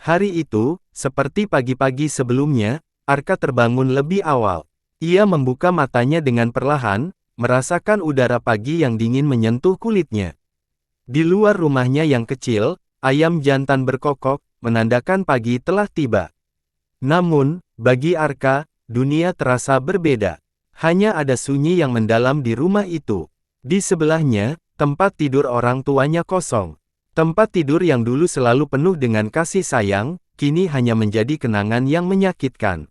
Hari itu, seperti pagi-pagi sebelumnya, Arka terbangun lebih awal. Ia membuka matanya dengan perlahan, merasakan udara pagi yang dingin menyentuh kulitnya. Di luar rumahnya yang kecil, ayam jantan berkokok, menandakan pagi telah tiba. Namun, bagi Arka, dunia terasa berbeda. Hanya ada sunyi yang mendalam di rumah itu. Di sebelahnya, tempat tidur orang tuanya kosong. Tempat tidur yang dulu selalu penuh dengan kasih sayang, kini hanya menjadi kenangan yang menyakitkan.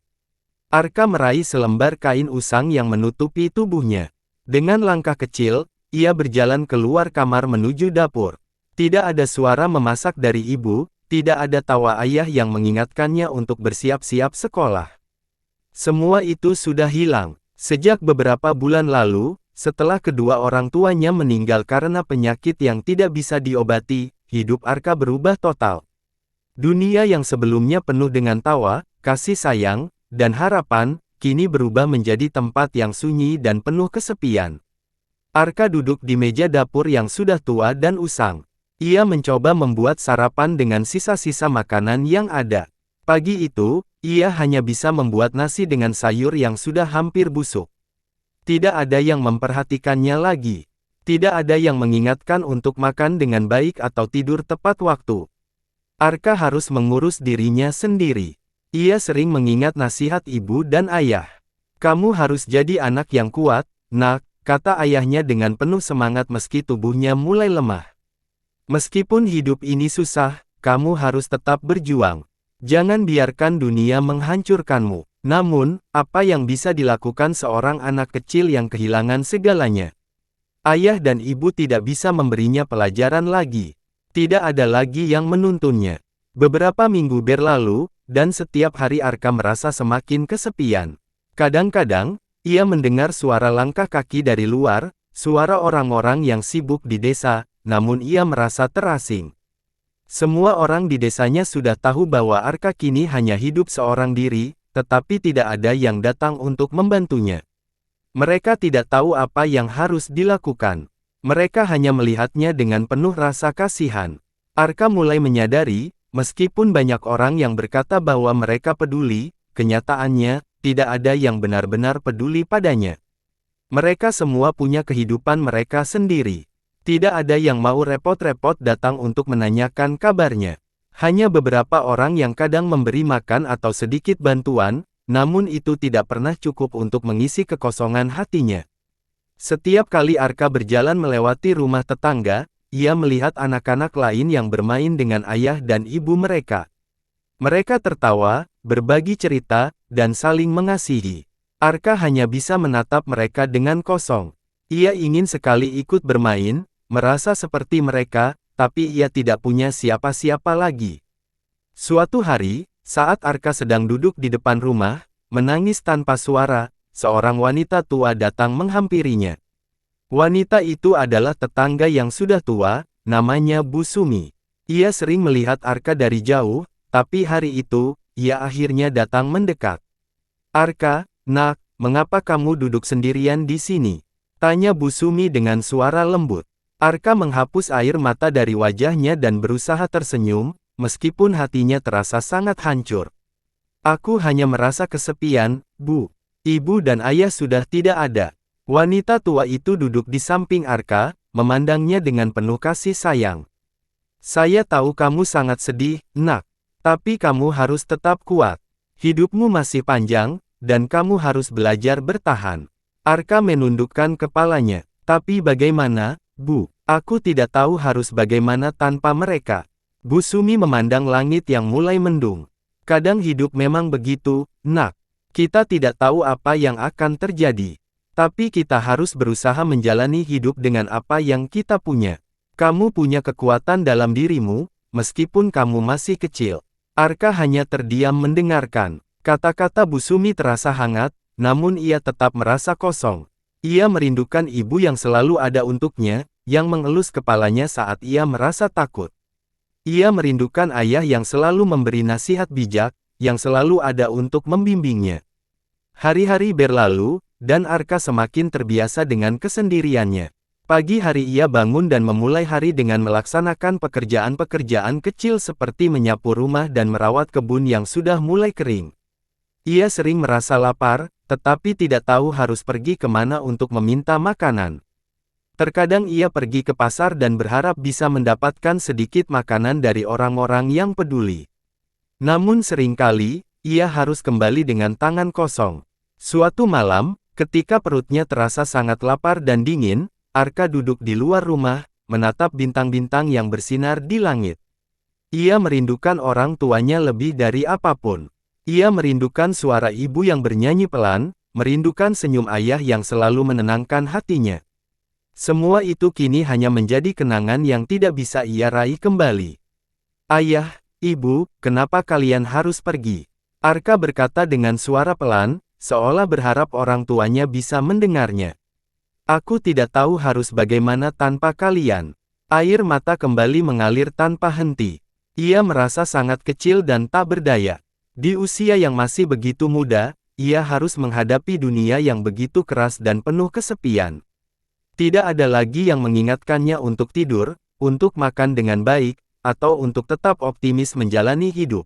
Arka meraih selembar kain usang yang menutupi tubuhnya. Dengan langkah kecil, ia berjalan keluar kamar menuju dapur. Tidak ada suara memasak dari ibu, tidak ada tawa ayah yang mengingatkannya untuk bersiap-siap sekolah. Semua itu sudah hilang. Sejak beberapa bulan lalu, setelah kedua orang tuanya meninggal karena penyakit yang tidak bisa diobati, hidup Arka berubah total. Dunia yang sebelumnya penuh dengan tawa, kasih sayang, dan harapan, kini berubah menjadi tempat yang sunyi dan penuh kesepian. Arka duduk di meja dapur yang sudah tua dan usang. Ia mencoba membuat sarapan dengan sisa-sisa makanan yang ada. Pagi itu, ia hanya bisa membuat nasi dengan sayur yang sudah hampir busuk. Tidak ada yang memperhatikannya lagi. Tidak ada yang mengingatkan untuk makan dengan baik atau tidur tepat waktu. Arka harus mengurus dirinya sendiri. Ia sering mengingat nasihat ibu dan ayah. "Kamu harus jadi anak yang kuat, nak," kata ayahnya dengan penuh semangat meski tubuhnya mulai lemah. "Meskipun hidup ini susah, kamu harus tetap berjuang. Jangan biarkan dunia menghancurkanmu." Namun, apa yang bisa dilakukan seorang anak kecil yang kehilangan segalanya? Ayah dan ibu tidak bisa memberinya pelajaran lagi. Tidak ada lagi yang menuntunnya. Beberapa minggu berlalu, dan setiap hari Arka merasa semakin kesepian. Kadang-kadang, ia mendengar suara langkah kaki dari luar, suara orang-orang yang sibuk di desa, namun ia merasa terasing. Semua orang di desanya sudah tahu bahwa Arka kini hanya hidup seorang diri, tetapi tidak ada yang datang untuk membantunya. Mereka tidak tahu apa yang harus dilakukan. Mereka hanya melihatnya dengan penuh rasa kasihan. Arka mulai menyadari, meskipun banyak orang yang berkata bahwa mereka peduli, kenyataannya, tidak ada yang benar-benar peduli padanya. Mereka semua punya kehidupan mereka sendiri. Tidak ada yang mau repot-repot datang untuk menanyakan kabarnya. Hanya beberapa orang yang kadang memberi makan atau sedikit bantuan, namun itu tidak pernah cukup untuk mengisi kekosongan hatinya. Setiap kali Arka berjalan melewati rumah tetangga, ia melihat anak-anak lain yang bermain dengan ayah dan ibu mereka. Mereka tertawa, berbagi cerita, dan saling mengasihi. Arka hanya bisa menatap mereka dengan kosong. Ia ingin sekali ikut bermain, merasa seperti mereka, tapi ia tidak punya siapa-siapa lagi. Suatu hari, saat Arka sedang duduk di depan rumah, menangis tanpa suara, seorang wanita tua datang menghampirinya. Wanita itu adalah tetangga yang sudah tua, namanya Bu Sumi. Ia sering melihat Arka dari jauh, tapi hari itu, ia akhirnya datang mendekat. "Arka, nak, mengapa kamu duduk sendirian di sini?" tanya Bu Sumi dengan suara lembut. Arka menghapus air mata dari wajahnya dan berusaha tersenyum, meskipun hatinya terasa sangat hancur. "Aku hanya merasa kesepian, Bu. Ibu dan ayah sudah tidak ada." Wanita tua itu duduk di samping Arka, memandangnya dengan penuh kasih sayang. "Saya tahu kamu sangat sedih, nak. Tapi kamu harus tetap kuat. Hidupmu masih panjang, dan kamu harus belajar bertahan." Arka menundukkan kepalanya. "Tapi bagaimana, Bu? Aku tidak tahu harus bagaimana tanpa mereka." Bu Sumi memandang langit yang mulai mendung. "Kadang hidup memang begitu, nak. Kita tidak tahu apa yang akan terjadi. Tapi kita harus berusaha menjalani hidup dengan apa yang kita punya. Kamu punya kekuatan dalam dirimu, meskipun kamu masih kecil." Arka hanya terdiam mendengarkan. Kata-kata Bu Sumi terasa hangat, namun ia tetap merasa kosong. Ia merindukan ibu yang selalu ada untuknya, yang mengelus kepalanya saat ia merasa takut. Ia merindukan ayah yang selalu memberi nasihat bijak, yang selalu ada untuk membimbingnya. Hari-hari berlalu, dan Arka semakin terbiasa dengan kesendiriannya. Pagi hari ia bangun dan memulai hari dengan melaksanakan pekerjaan-pekerjaan kecil seperti menyapu rumah dan merawat kebun yang sudah mulai kering. Ia sering merasa lapar, tetapi tidak tahu harus pergi kemana untuk meminta makanan. Terkadang ia pergi ke pasar dan berharap bisa mendapatkan sedikit makanan dari orang-orang yang peduli. Namun seringkali, ia harus kembali dengan tangan kosong. Suatu malam, ketika perutnya terasa sangat lapar dan dingin, Arka duduk di luar rumah, menatap bintang-bintang yang bersinar di langit. Ia merindukan orang tuanya lebih dari apapun. Ia merindukan suara ibu yang bernyanyi pelan, merindukan senyum ayah yang selalu menenangkan hatinya. Semua itu kini hanya menjadi kenangan yang tidak bisa ia raih kembali. Ayah, ibu, kenapa kalian harus pergi? Arka berkata dengan suara pelan, seolah berharap orang tuanya bisa mendengarnya. Aku tidak tahu harus bagaimana tanpa kalian. Air mata kembali mengalir tanpa henti. Ia merasa sangat kecil dan tak berdaya. Di usia yang masih begitu muda, ia harus menghadapi dunia yang begitu keras dan penuh kesepian. Tidak ada lagi yang mengingatkannya untuk tidur, untuk makan dengan baik, atau untuk tetap optimis menjalani hidup.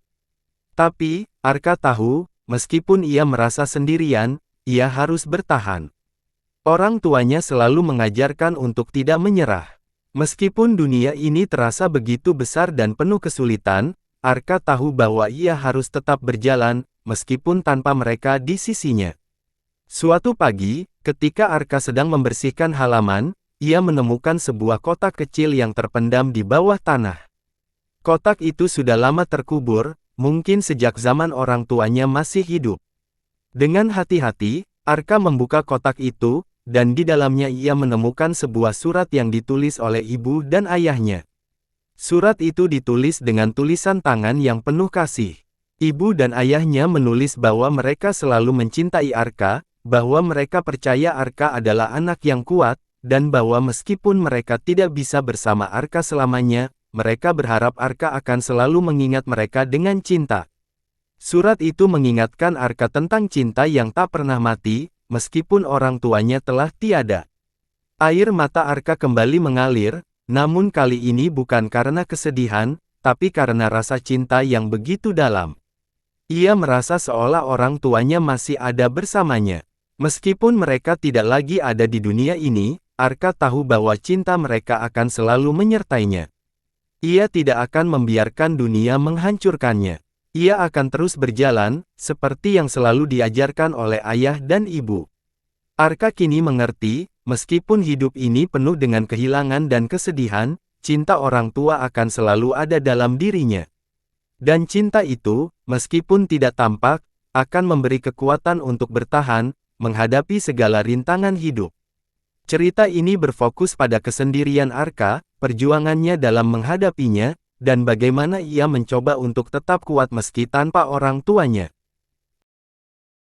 Tapi, Arka tahu, meskipun ia merasa sendirian, ia harus bertahan. Orang tuanya selalu mengajarkan untuk tidak menyerah. Meskipun dunia ini terasa begitu besar dan penuh kesulitan, Arka tahu bahwa ia harus tetap berjalan, meskipun tanpa mereka di sisinya. Suatu pagi, ketika Arka sedang membersihkan halaman, ia menemukan sebuah kotak kecil yang terpendam di bawah tanah. Kotak itu sudah lama terkubur, mungkin sejak zaman orang tuanya masih hidup. Dengan hati-hati, Arka membuka kotak itu, dan di dalamnya ia menemukan sebuah surat yang ditulis oleh ibu dan ayahnya. Surat itu ditulis dengan tulisan tangan yang penuh kasih. Ibu dan ayahnya menulis bahwa mereka selalu mencintai Arka, bahwa mereka percaya Arka adalah anak yang kuat, dan bahwa meskipun mereka tidak bisa bersama Arka selamanya, mereka berharap Arka akan selalu mengingat mereka dengan cinta. Surat itu mengingatkan Arka tentang cinta yang tak pernah mati, meskipun orang tuanya telah tiada. Air mata Arka kembali mengalir, namun kali ini bukan karena kesedihan, tapi karena rasa cinta yang begitu dalam. Ia merasa seolah orang tuanya masih ada bersamanya. Meskipun mereka tidak lagi ada di dunia ini, Arka tahu bahwa cinta mereka akan selalu menyertainya. Ia tidak akan membiarkan dunia menghancurkannya. Ia akan terus berjalan, seperti yang selalu diajarkan oleh ayah dan ibu. Arka kini mengerti, meskipun hidup ini penuh dengan kehilangan dan kesedihan, cinta orang tua akan selalu ada dalam dirinya. Dan cinta itu, meskipun tidak tampak, akan memberi kekuatan untuk bertahan, menghadapi segala rintangan hidup. Cerita ini berfokus pada kesendirian Arka, perjuangannya dalam menghadapinya, dan bagaimana ia mencoba untuk tetap kuat meski tanpa orang tuanya.